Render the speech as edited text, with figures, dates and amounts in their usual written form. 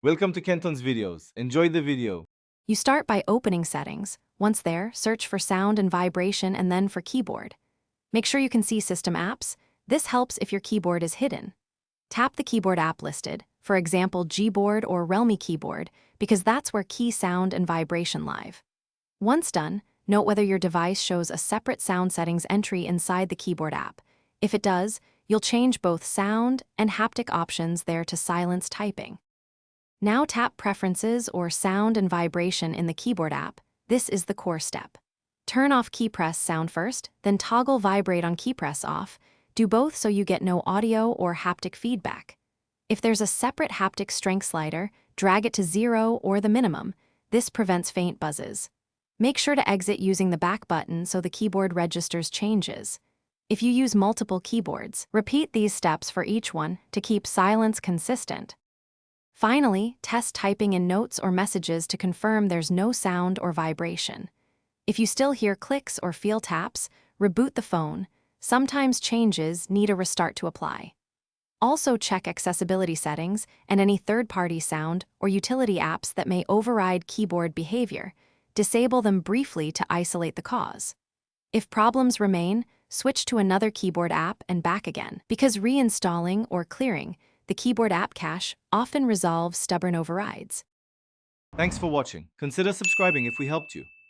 Welcome to Kenton's videos. Enjoy the video. You start by opening Settings. Once there, search for Sound and Vibration and then for Keyboard. Make sure you can see System Apps. This helps if your keyboard is hidden. Tap the keyboard app listed, for example Gboard or Realme keyboard, because that's where key sound and vibration live. Once done, note whether your device shows a separate sound settings entry inside the keyboard app. If it does, you'll change both sound and haptic options there to silence typing. Now tap Preferences or Sound and Vibration in the keyboard app. This is the core step. Turn off key press sound first, then toggle Vibrate on key press off. Do both so you get no audio or haptic feedback. If there's a separate haptic strength slider, drag it to 0 or the minimum. This prevents faint buzzes. Make sure to exit using the back button so the keyboard registers changes. If you use multiple keyboards, repeat these steps for each one to keep silence consistent. Finally, test typing in notes or messages to confirm there's no sound or vibration. If you still hear clicks or feel taps, reboot the phone. Sometimes changes need a restart to apply. Also check accessibility settings and any third-party sound or utility apps that may override keyboard behavior. Disable them briefly to isolate the cause. If problems remain, switch to another keyboard app and back again, because reinstalling or clearing the keyboard app cache often resolves stubborn overrides. Thanks for watching. Consider subscribing if we helped you.